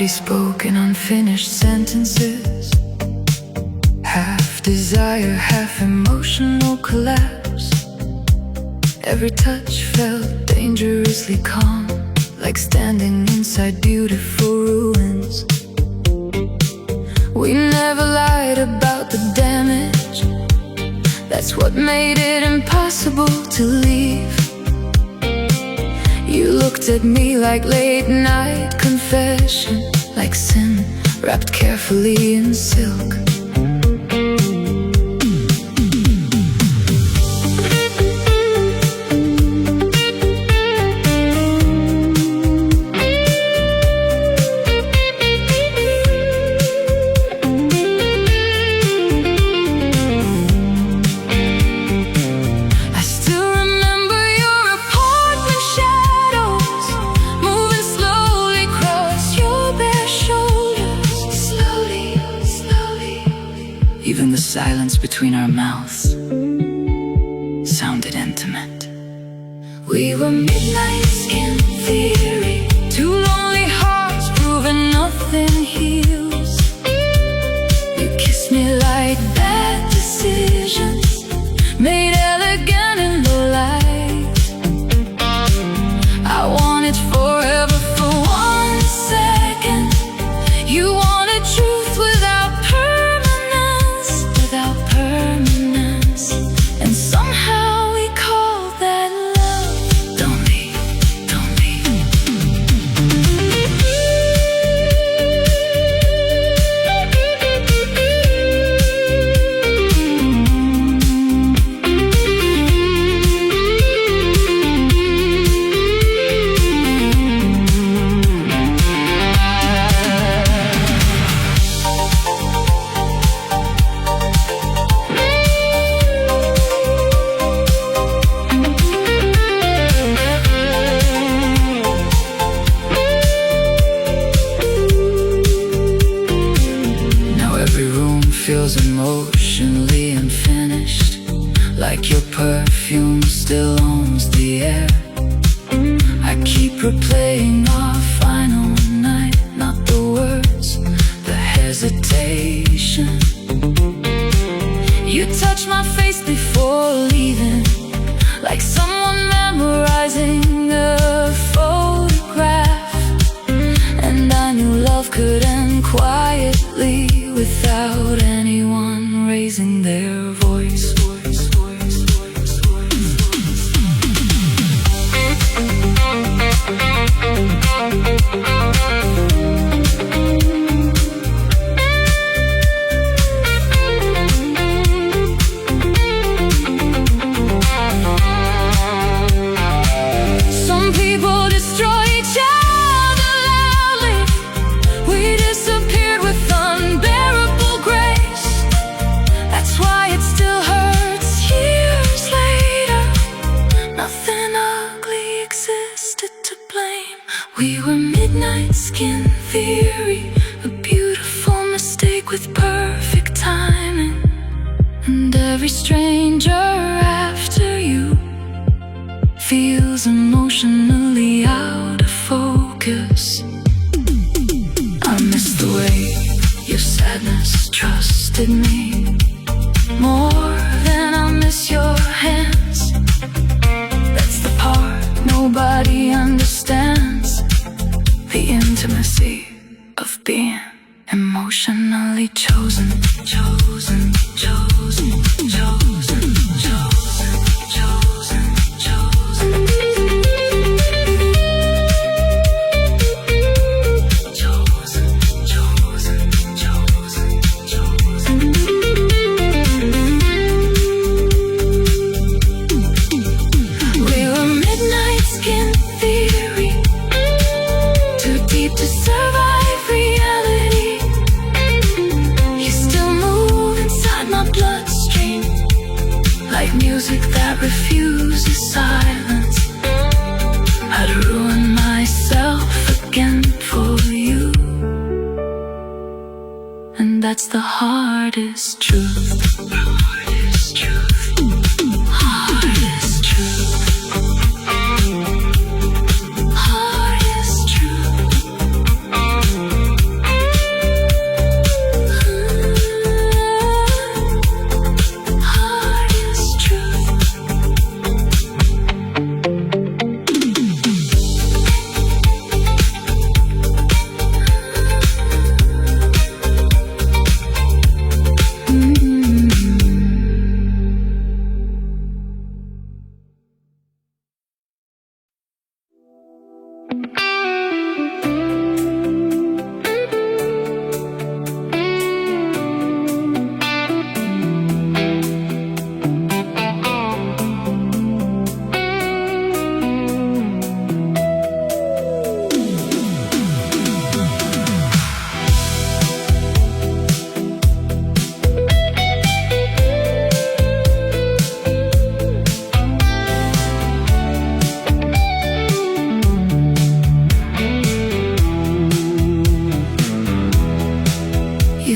Already spoken unfinished sentences, half desire, half emotional collapse. Every touch felt dangerously calm, like standing inside beautiful ruins. We never lied about the damage. That's what made it impossible to leave. You looked at me like late night confession, like sin wrapped carefully in silk. Even the silence between our mouths sounded intimate. We were midnights in theory, two lonely hearts proving nothing heals. You kissed me like bad decisions, made elegant in the light. I wanted forever for 1 second. You wanted truth without permanence, and somehow we called that love. Don't leave, don't leave. Feels emotionally unfinished, like your perfume still owns the air. I keep replaying our final night, not the words, the hesitation. You touched my face before leaving, like someone memorizing a photograph. And I knew love could end quietly, without anyone raising their voice. Some people destroy each other loudly. We disappeared with unbearable grace. That's why it still hurts years later. Nothing ugly existed to blame. We were midnight skin theory, a beautiful mistake with perfect timing. And every stranger after you feels emotionally out of focus. I miss the way your sadness trusted me, more than I miss your hands. That's the part nobody understands, the intimacy of being emotionally chosen. Chosen, chosen, chosen, chosen, chosen, chosen. To survive reality, you still move inside my bloodstream, like music that refuses silence. I'd ruin myself again for you, and that's the hardest truth. The hardest truth. Hardest truth. Hardest truth.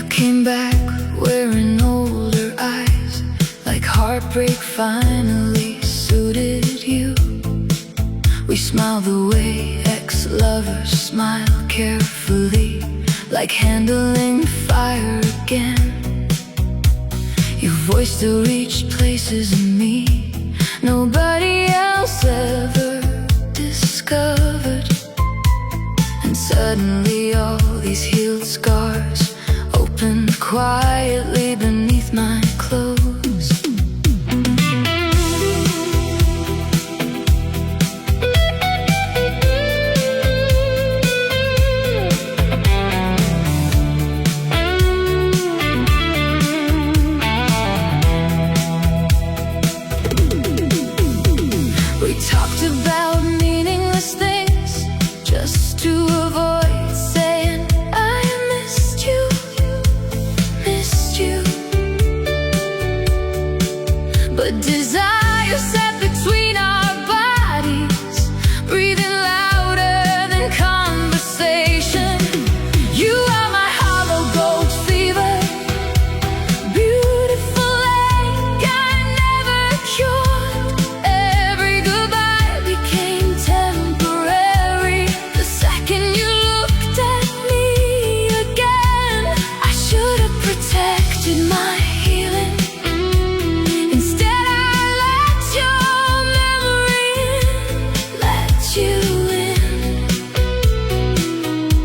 You came back wearing older eyes, like heartbreak finally suited you. We smile the way ex-lovers smile, carefully, like handling fire again. Your voice still reached places in me nobody else ever discovered. And suddenly all these healed scars opened quietly beneath my clothes. We talked about meaningless things just to avoid saying I missed you, missed you. But desire sat between our bodies, breathing louder than conversation. You are my hollow gold fever, beautiful ache I never cured. Every goodbye became temporary the second you looked at me again. I should have protected my healing. Instead I let your memory in, let you in,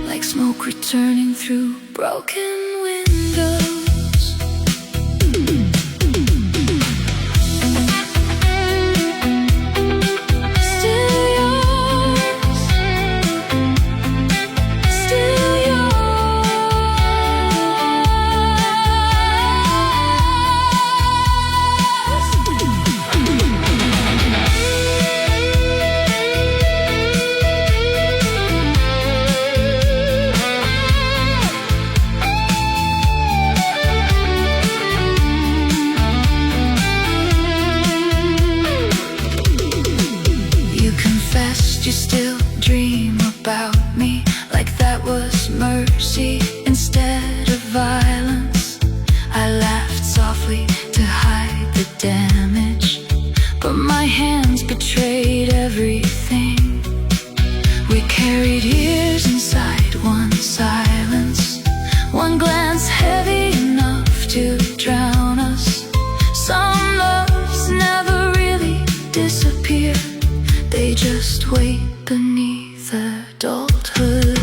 like smoke returning through broken windows. Still yours, still yours. You confessed you still dream about me, like that was mercy instead of violence. I laughed softly to hide the damage, but my hands betrayed everything. We carried years inside one silence, one glance heavy enough to drown us. Some loves never really disappear, they just wait beneath adulthood.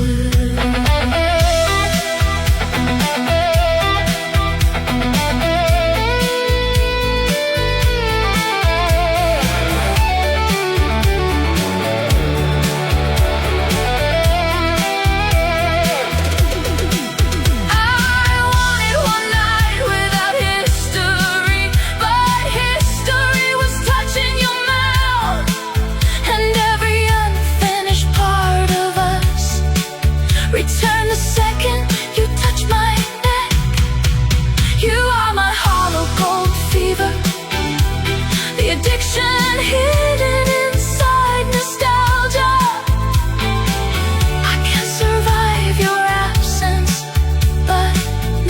I wanted one night without history, but history was touching your mouth, and every unfinished part of us returned the second you touch my neck. You are my hollow gold fever, the addiction hidden inside nostalgia. I can't survive your absence, but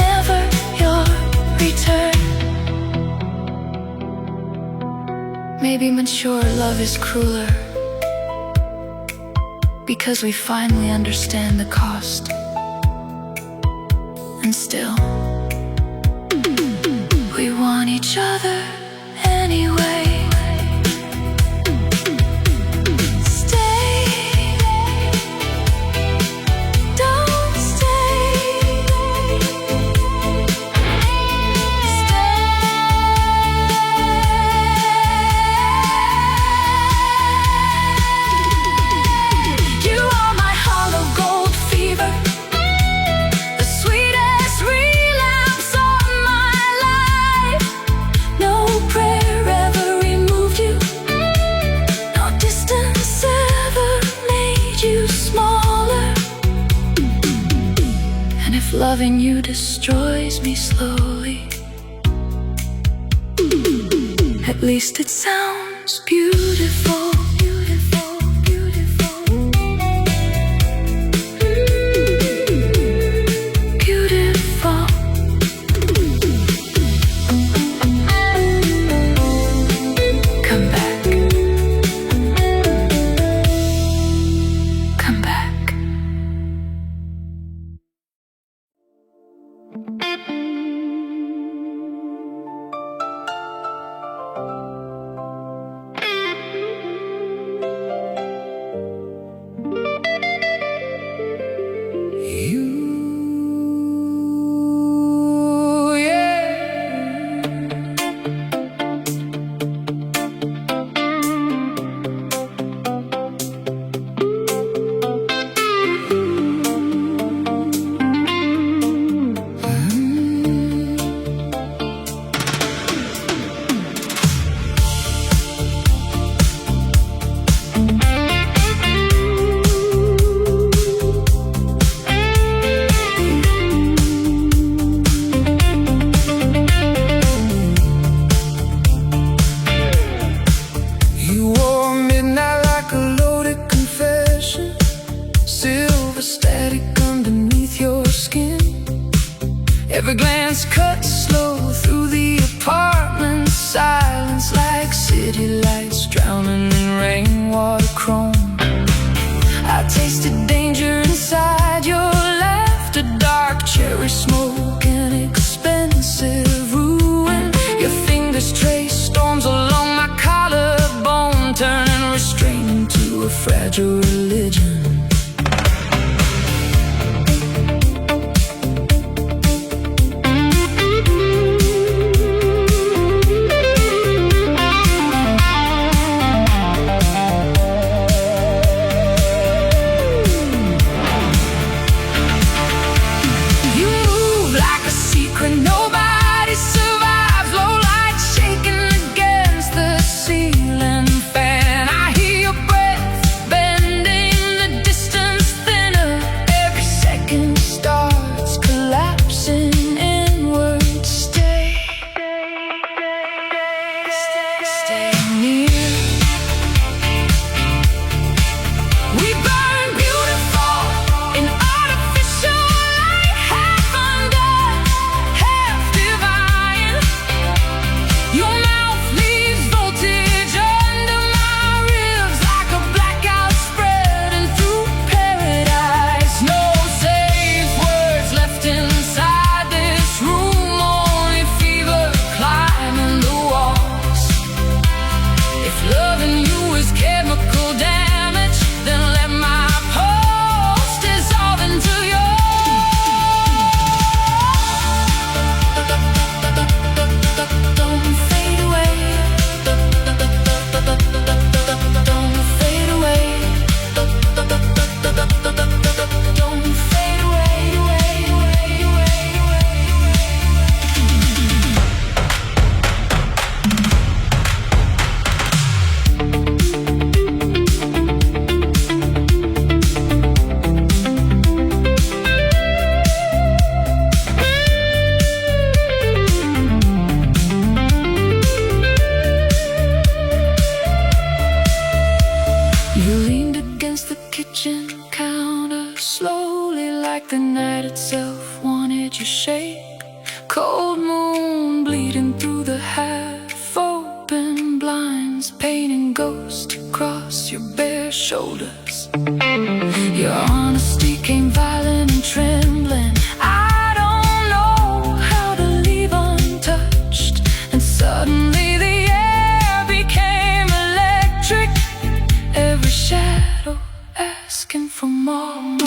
never your return. Maybe mature love is crueler, because we finally understand the cost. And still, we want each other anyway. Stay, don't stay, You are my hollow gold fever, the sweetest relapse of my life. No prayer ever removed you, no distance ever made you smaller. And if loving you destroys me slowly, at least it sounds beautiful. Beautiful, beautiful. Beautiful. Every glance cuts slow through the apartment. Silence like city lights drowning in rainwater chrome. I tasted danger inside your laughter, dark cherry smoke and expensive ruin. Your fingers trace storms along my collarbone, turning restraint into a fragile religion. Nobody survives, low light shaking against the ceiling fan. I hear your breath bending the distance thinner. Every second starts collapsing inward. Stay near. We burn beautiful in artificial light, half undone, half divine. Your mouth leaves voltage under my ribs like a blackout spreading through paradise. No safe words left inside this room, only fever climbing the walls. If loving you is chemical damage, then let my pulse dissolve into Don't fade away. Don't fade away. Don't fade You leaned against the kitchen counter slowly, like the night itself wanted you shake. Cold moon bleeding through the half-open blinds, painting ghosts across your bare shoulders. Your honesty came violent and trembling. I don't know how to leave untouched, and suddenly the air became electric. Every shadow asking for more.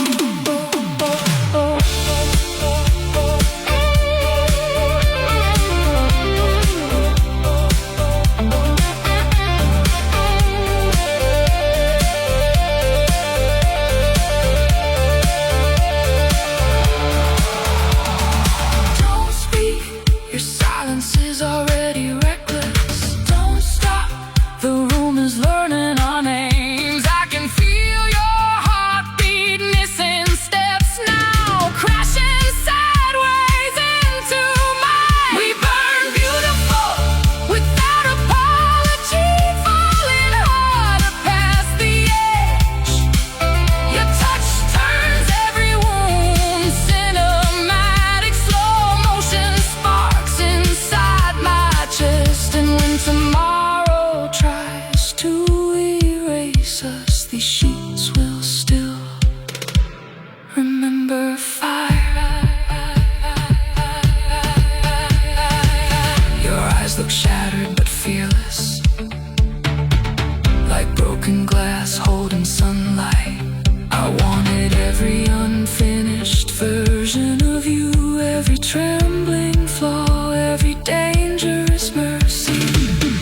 trembling flaw, every dangerous mercy.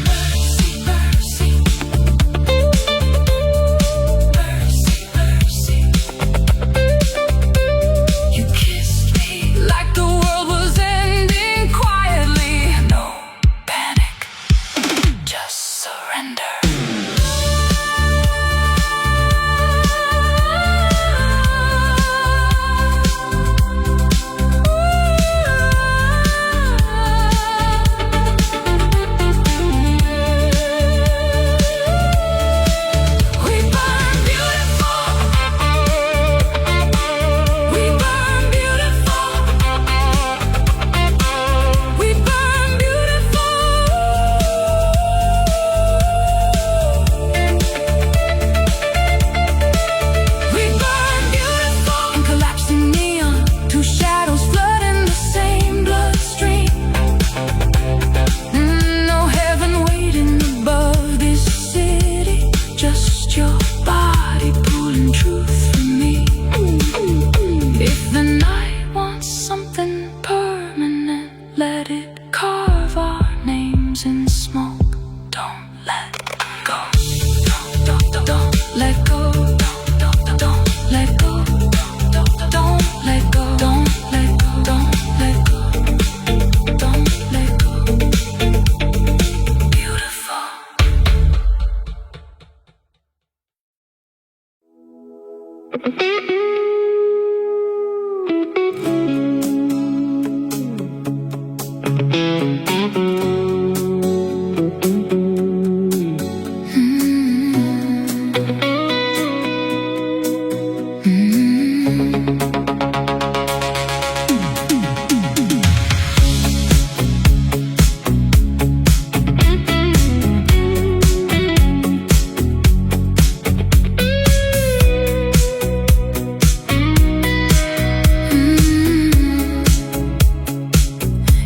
Mercy, mercy. Mercy, mercy. You kissed me like the world was ending quietly. No panic, just surrender. Let it carve our names in smoke. Don't let go. Don't let go. Don't let go. Don't let go. Don't let go. Don't let go. Don't let go. Beautiful.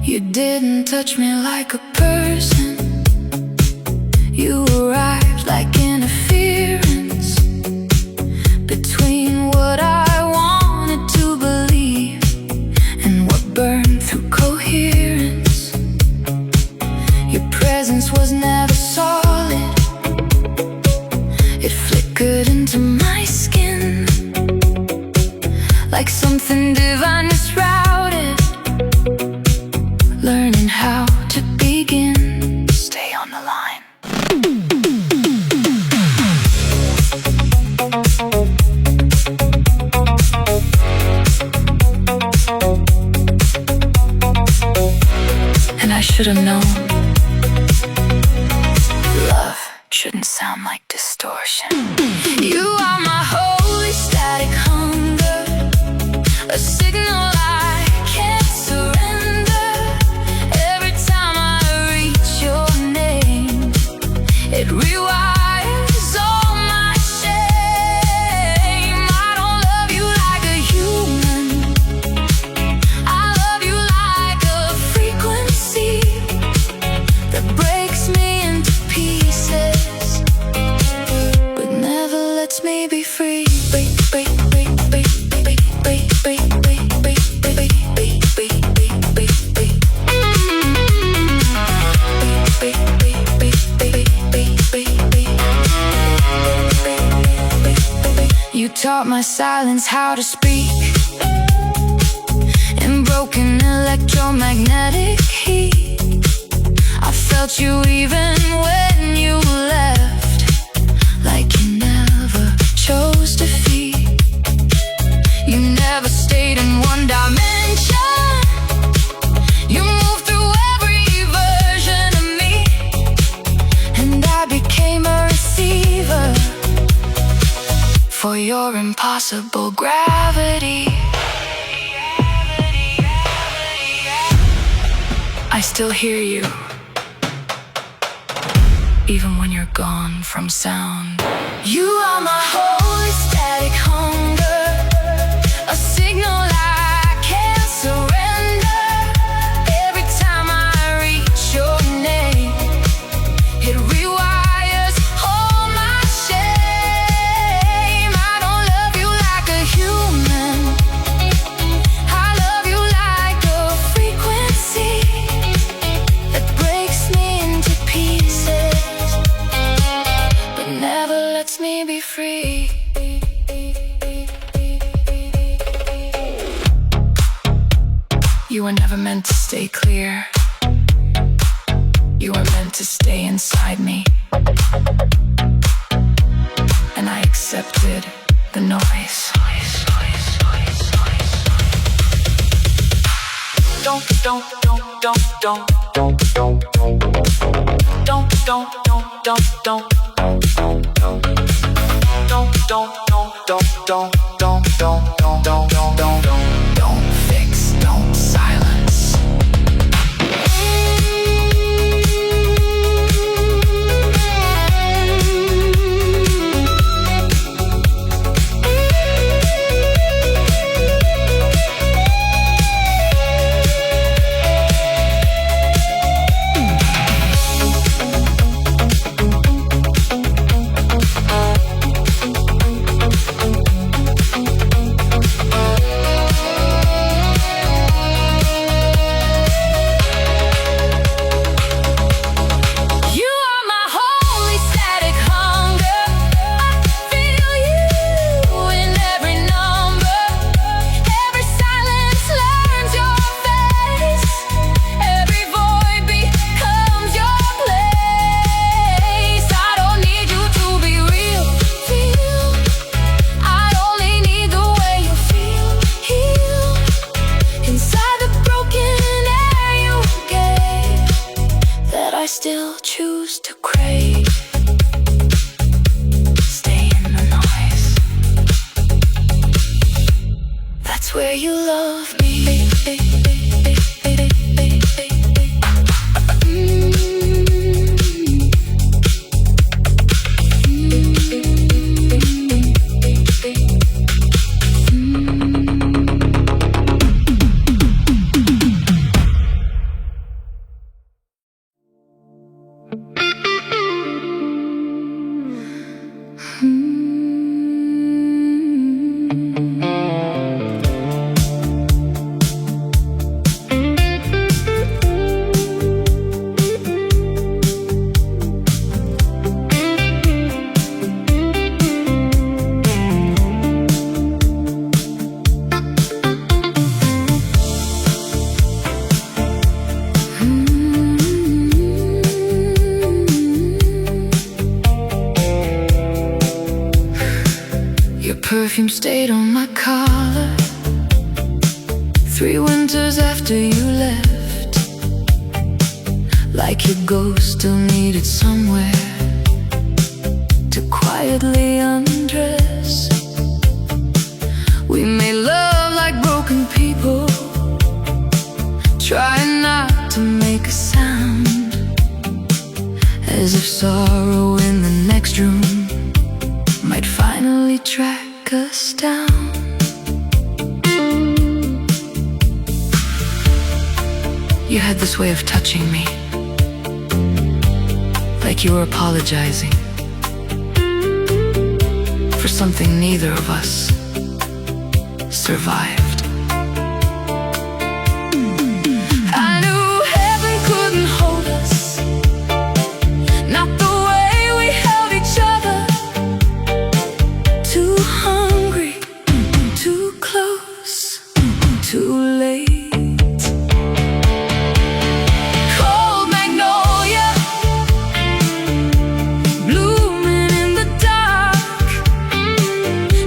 You didn't touch me like a person. You arrived like interference between what I wanted to believe and what burned through coherence. Your presence was never solid. It flickered into my skin like something divine misrouted. Learning how to begin. Stay on the line. And I should have known. Love shouldn't sound like distortion. You are my holy static hunger, a signal I can't surrender. Every time I reach your name, it rewires all my shame. I don't love you like a human. I love you like a frequency that breaks me into pieces, but never lets me be free. You taught my silence how to speak in broken electromagnetic heat. I felt you even when you left, like you never chose defeat. You never stayed in one dimension. You moved through every version of me, and I became a receiver for your impossible gravity. I still hear you, even when you're gone from sound. You are my holy static hunger, a signal I can't surrender. Every time I reach your name, it rewires all my shame. I don't love you like a human. I love you like a You were never meant to stay clear. You were meant to stay inside me. And I accepted the noise. Don't fix, don't silence. Still choose to crave. Stay in the noise. That's where you love me. Perfume stayed on my collar 3 winters after you left. Like your ghost still needed somewhere to quietly undress. We made love like broken people, trying not to make a sound, as if sorrow in the next room might finally track us down. You had this way of touching me, like you were apologizing for something neither of us survived. I knew heaven couldn't hold us, not the way we held each other. Too hungry, too close, too late. Cold magnolia, blooming in the dark.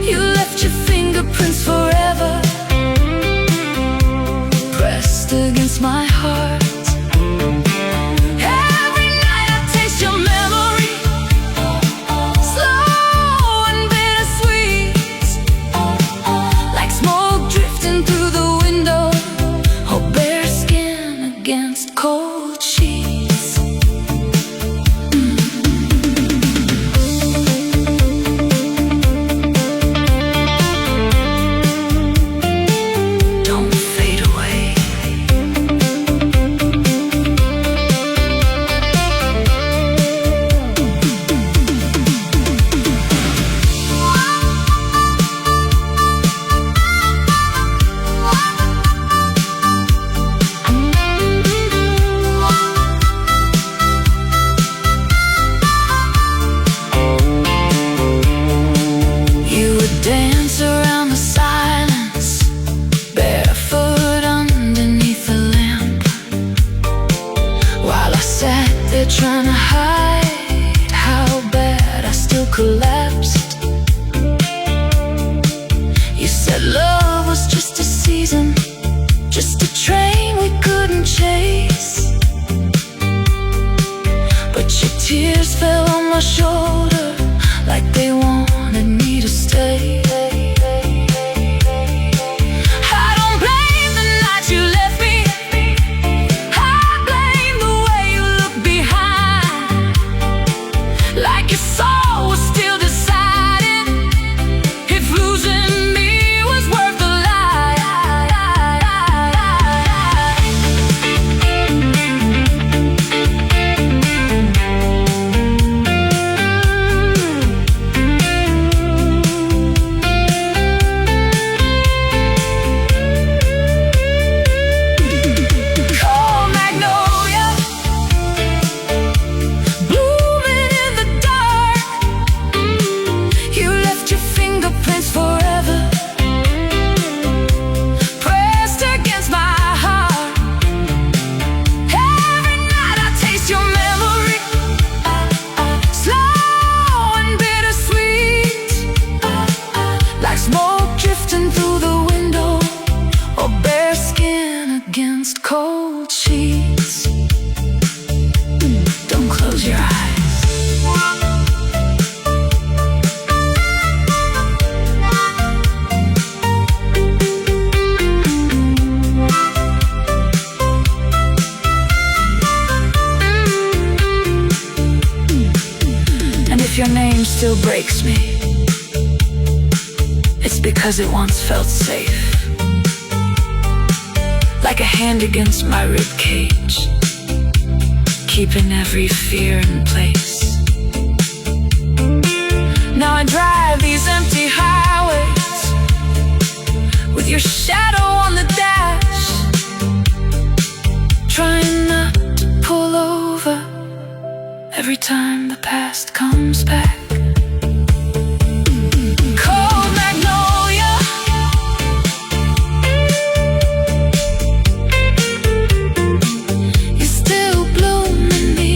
You left your fingerprints forever pressed against my heart. Every night I taste your memory, slow and bittersweet, like smoke drifting through the window, or bare skin against cold sheets. Don't fade away. just a train we couldn't chase. But your tears fell on my shoulder like they wanted me to stay. I don't blame the night you left me. I blame the way you looked behind, like your soul was still deciding if losing me was worth the lie. Cold magnolia, blooming in the dark. You left your fingerprints forever pressed against my heart. Every night I taste your memory, slow and bittersweet, like smoke drifting through the window or bare skin against cold sheets. Don't close your eyes. And if your name still breaks me, it's because it once felt safe, like a hand against my rib cage, keeping every fear in place. Now I drive these empty highways with your shadow on the dash, trying not to pull over every time the past comes back. Cold magnolia, you still bloom in me.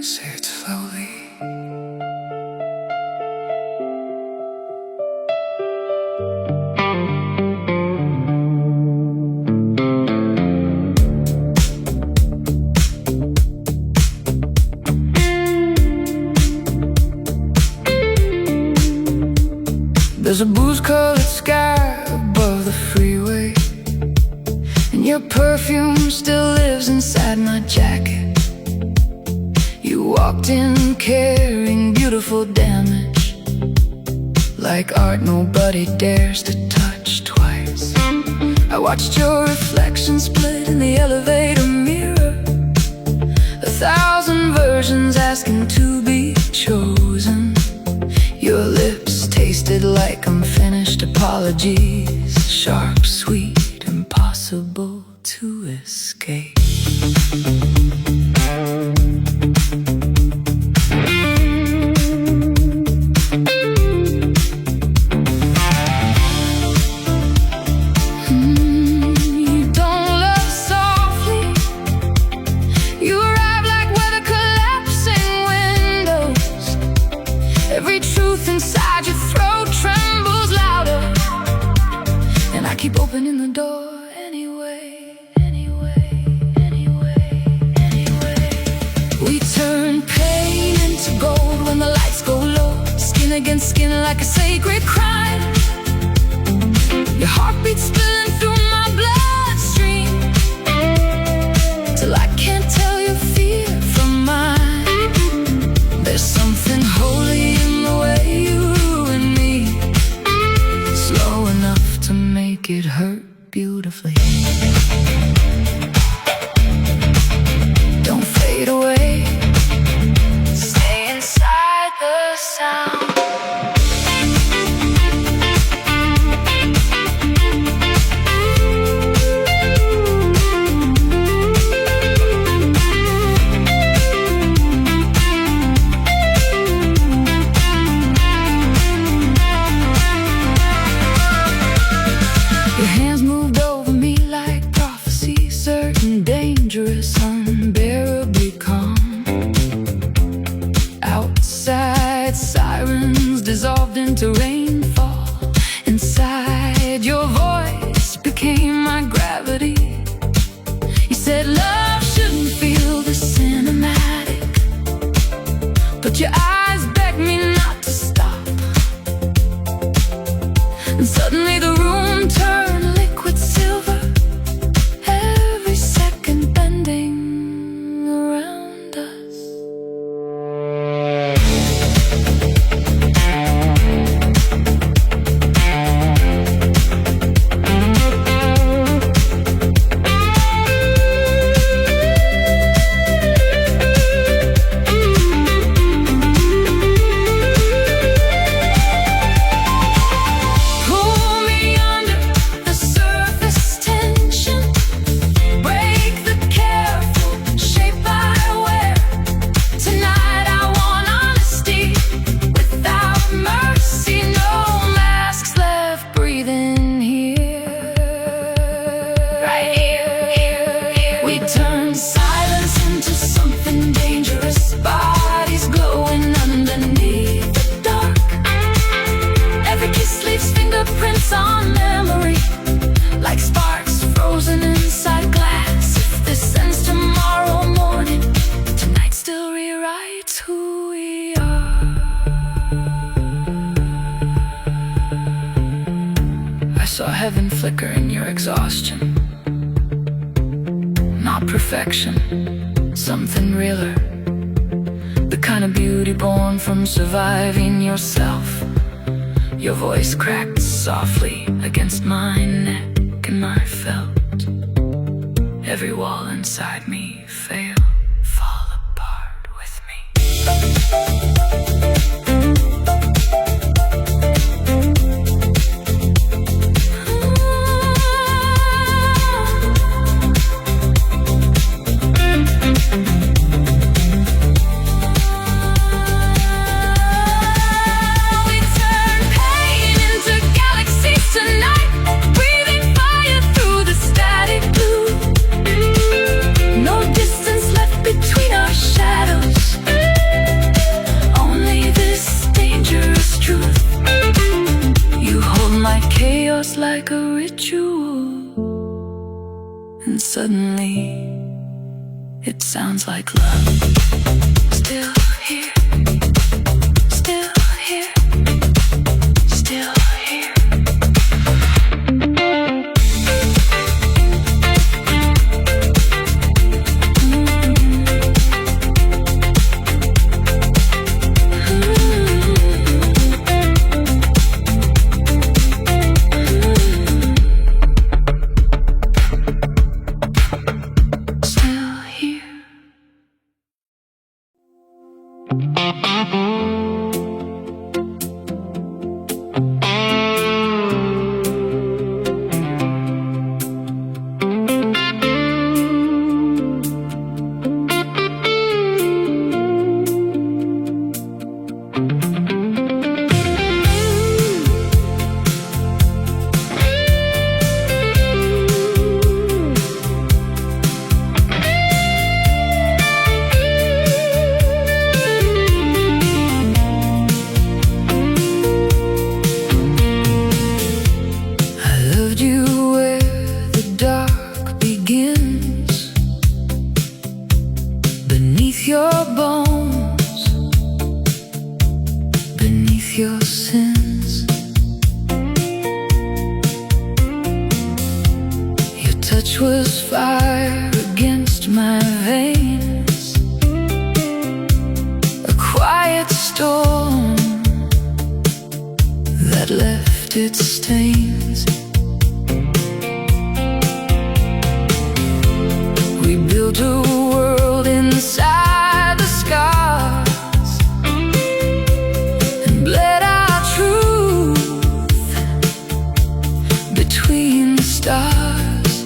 Say it slowly. There's a booze-colored sky above the freeway, and your perfume still lives inside my jacket. You walked in carrying beautiful damage, like art nobody dares to touch twice. I watched your reflection split in the elevator mirror, 1,000 versions asking to be chosen. Your lips tasted like unfinished apologies, sharp, sweet, impossible to escape. You don't love softly. You arrive like weather collapsing windows. Every truth inside your throat trembles louder, and I keep opening the door anyway. We turn pain into gold when the lights go low, skin against skin like a sacred crime. Your heartbeat spilling through my bloodstream, till I can't tell your fear from mine. There's something holy in the way you ruin me, slow enough to make it hurt beautifully. Don't fade away, stay inside the sound. I saw heaven flicker in your exhaustion. Not perfection, something realer. The kind of beauty born from surviving yourself. Your voice cracked softly against my neck, and I felt every wall inside me fall apart with me. Like a ritual, and suddenly it sounds like love. Still here, still here, still here. Beneath your bones, beneath your sins, your touch was fire against my veins, a quiet storm that left its stains. We built a world inside the scars and bled our truth between the stars.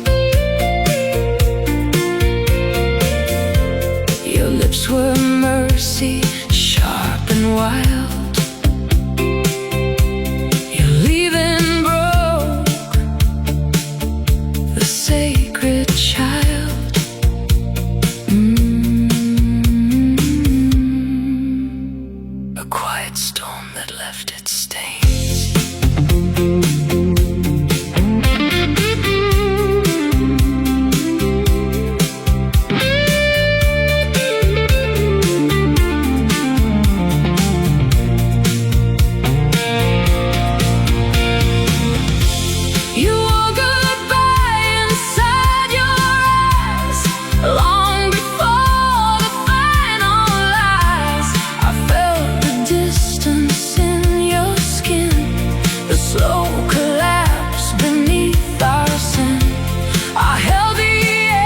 Your lips were mercy, sharp and wild. Your leaving broke the sacred child. Storm that left its stains. You wore goodbye inside your eyes, long before the final lies. I felt the distance in your skin, the slow collapse beneath our sin. I held the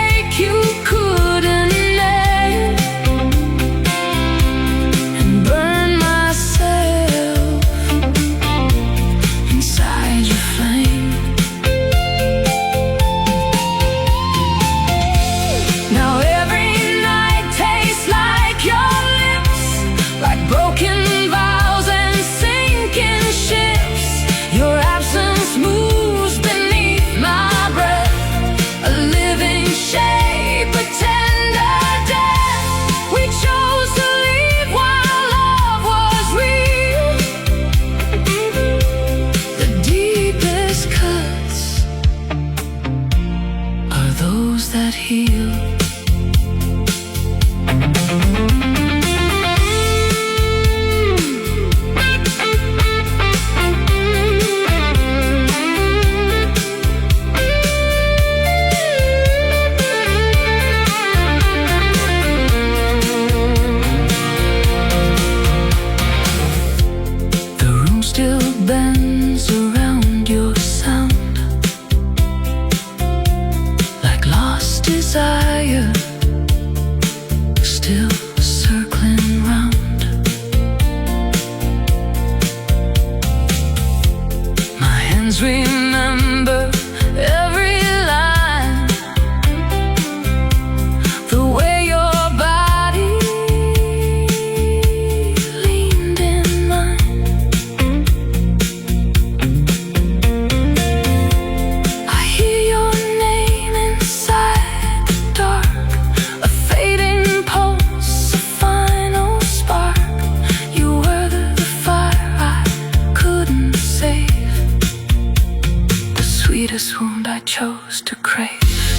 ache you couldn't name and burned myself inside your flame. Now every night tastes like your lips, like broken vows and sinking ships. Your absence moves beneath my breath, a living shape, a tender death. We chose to leave while love was real. The deepest cuts are those that heal. this wound I chose to crave.